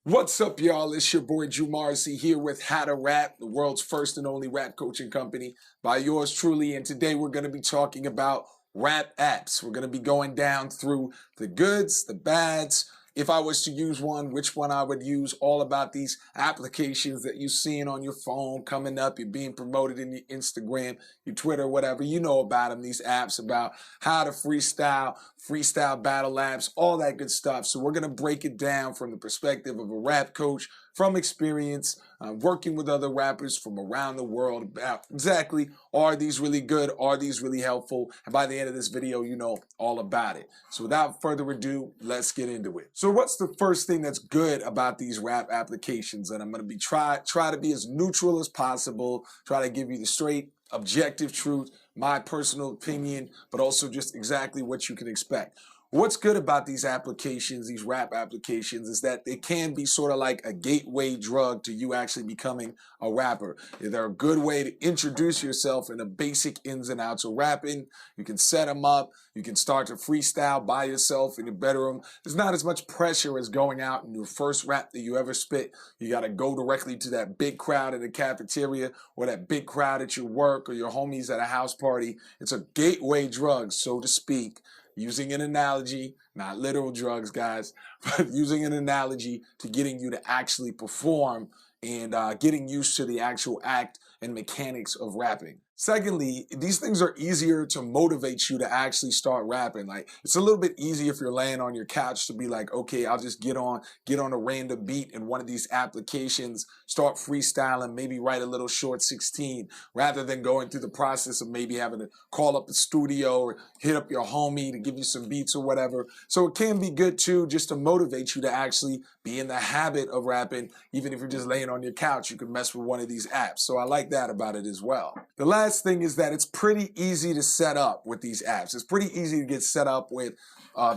What's up, y'all? It's your boy Drew Morrissey here with How to Rap, the world's first and only rap coaching company by yours truly. And today we're going to be talking about rap apps. We're going to be going down through the goods, the bads. If I was to use one, which one I would use, all about these applications that you're seeing on your phone coming up, you're being promoted in your Instagram, your Twitter, whatever. You know about them, these apps about how to freestyle, freestyle battle apps, all that good stuff. So we're going to break it down from the perspective of a rap coach, from experience, working with other rappers from around the world about exactly, are these really good? Are these really helpful? And by the end of this video, you know all about it. So without further ado, let's get into it. So what's the first thing that's good about these rap applications? And I'm going to be try to be as neutral as possible, try to give you the straight, objective truth, my personal opinion, but also just exactly what you can expect. What's good about these applications, these rap applications, is that they can be sort of like a gateway drug to you actually becoming a rapper. They're a good way to introduce yourself in the basic ins and outs of rapping. You can set them up. You can start to freestyle by yourself in your bedroom. There's not as much pressure as going out and your first rap that you ever spit. You got to go directly to that big crowd in the cafeteria or that big crowd at your work or your homies at a house party. It's a gateway drug, so to speak. Using an analogy, not literal drugs, guys, but using an analogy to getting you to actually perform and getting used to the actual act and mechanics of rapping. Secondly, these things are easier to motivate you to actually start rapping. Like, it's a little bit easier if you're laying on your couch to be like, okay, I'll just get on a random beat in one of these applications, start freestyling, maybe write a little short 16, rather than going through the process of maybe having to call up the studio or hit up your homie to give you some beats or whatever. So it can be good too, just to motivate you to actually be in the habit of rapping. Even if you're just laying on your couch, you can mess with one of these apps. So I like that about it as well. The last thing is that it's pretty easy to set up with these apps. It's pretty easy to get set up with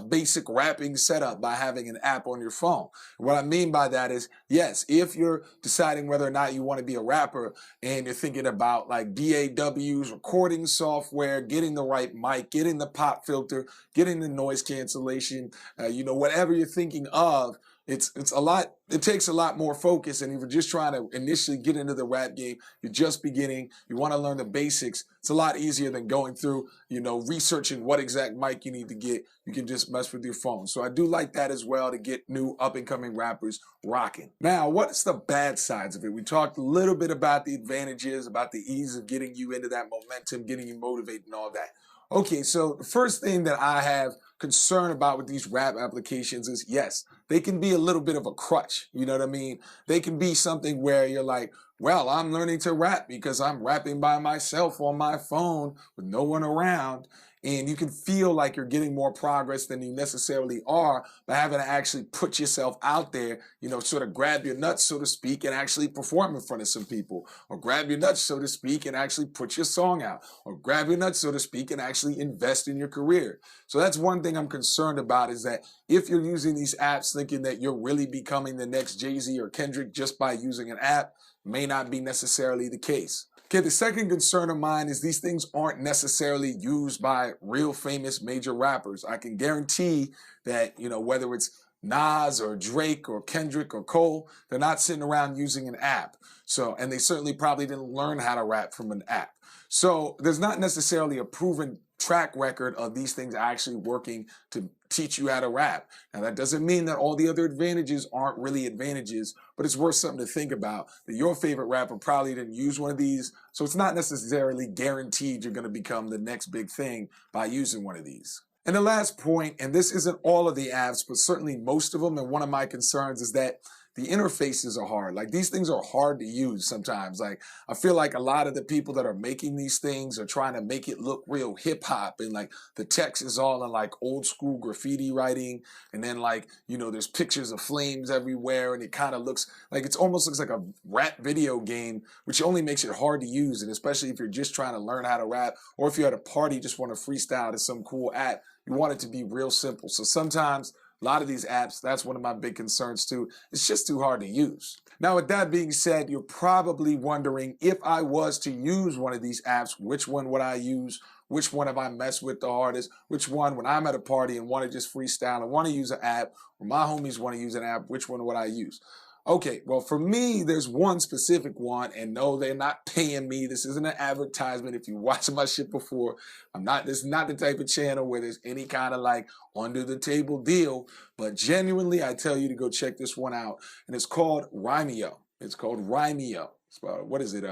basic rapping setup by having an app on your phone. What I mean by that is, yes, if you're deciding whether or not you want to be a rapper and you're thinking about like DAWs, recording software, getting the right mic, getting the pop filter, getting the noise cancellation, whatever you're thinking of, it's a lot. It takes a lot more focus, and if you're just trying to initially get into the rap game, you're just beginning, you want to learn the basics, it's a lot easier than going through, researching what exact mic you need to get. You can just mess with your phone. So I do like that as well, to get new up-and-coming rappers rocking. Now, what's the bad sides of it? We talked a little bit about the advantages, about the ease of getting you into that momentum, getting you motivated and all that. Okay, so the first thing that I have concern about with these rap applications is, yes, they can be a little bit of a crutch. You know what I mean? They can be something where you're like, well, I'm learning to rap because I'm rapping by myself on my phone with no one around. And you can feel like you're getting more progress than you necessarily are by having to actually put yourself out there, sort of grab your nuts, so to speak, and actually perform in front of some people, or grab your nuts, so to speak, and actually put your song out, or grab your nuts, so to speak, and actually invest in your career. So that's one thing I'm concerned about, is that if you're using these apps thinking that you're really becoming the next Jay-Z or Kendrick just by using an app, may not be necessarily the case. Okay, the second concern of mine is these things aren't necessarily used by real famous major rappers. I can guarantee that, whether it's Nas or Drake or Kendrick or Cole, they're not sitting around using an app. So, and they certainly probably didn't learn how to rap from an app. So there's not necessarily a proven track record of these things actually working to teach you how to rap. Now, that doesn't mean that all the other advantages aren't really advantages, but it's worth something to think about, that your favorite rapper probably didn't use one of these. So it's not necessarily guaranteed you're going to become the next big thing by using one of these. And the last point, and this isn't all of the apps, but certainly most of them, and one of my concerns is that the interfaces are hard. Like, these things are hard to use sometimes. Like, I feel like a lot of the people that are making these things are trying to make it look real hip hop, and like the text is all in like old school graffiti writing, and then like, there's pictures of flames everywhere, and it kind of looks like, it almost looks like a rap video game, which only makes it hard to use. And especially if you're just trying to learn how to rap, or if you're at a party, just want to freestyle to some cool app, you want it to be real simple. So sometimes a lot of these apps, that's one of my big concerns too. It's just too hard to use. Now, with that being said, you're probably wondering, if I was to use one of these apps, which one would I use? which one have I messed with the hardest, which one, when I'm at a party and want to just freestyle and want to use an app, or my homies want to use an app, which one would I use? Okay, well, for me, there's one specific one, and no, they're not paying me. This isn't an advertisement. If you watched my shit before, this is not the type of channel where there's any kind of like under the table deal, but genuinely, I tell you to go check this one out, and it's called Rhymeo. It's called Rhymeo. It's about, what is it?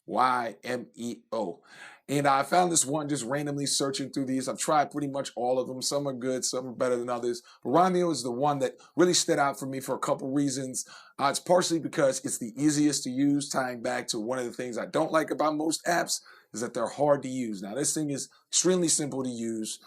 Rhymeo. And I found this one just randomly searching through these. I've tried pretty much all of them. Some are good, some are better than others. But Rhymeo is the one that really stood out for me for a couple reasons. It's partially because it's the easiest to use, tying back to one of the things I don't like about most apps is that they're hard to use. Now, this thing is extremely simple to use.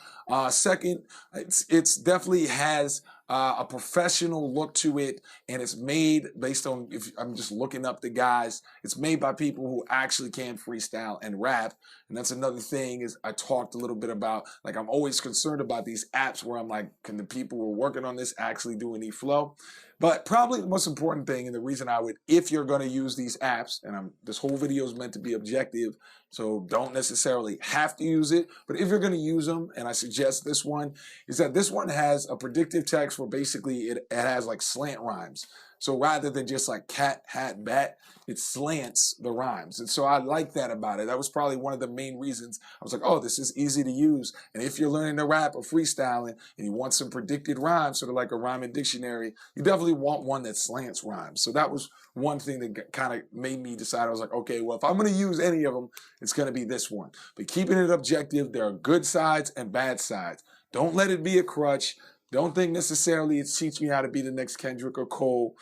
Second, it's definitely has a professional look to it, and it's made based on, if I'm just looking up the guys, it's made by people who actually can freestyle and rap. And that's another thing is I talked a little bit about, like, I'm always concerned about these apps where I'm like, can the people who are working on this actually do any flow? But probably the most important thing, and the reason I would, if you're going to use these apps, and this whole video is meant to be objective, so don't necessarily have to use it, but if you're going to use them, and I suggest this one, is that this one has a predictive text where basically it has like slant rhymes. So rather than just like cat, hat, bat, it slants the rhymes. And so I like that about it. That was probably one of the main reasons I was like, oh, this is easy to use. And if you're learning to rap or freestyling and you want some predicted rhymes, sort of like a rhyming dictionary, you definitely want one that slants rhymes. So that was one thing that kind of made me decide. I was like, okay, well, if I'm going to use any of them, it's going to be this one. But keeping it objective, there are good sides and bad sides. Don't let it be a crutch. Don't think necessarily it's teaching you how to be the next Kendrick or Cole,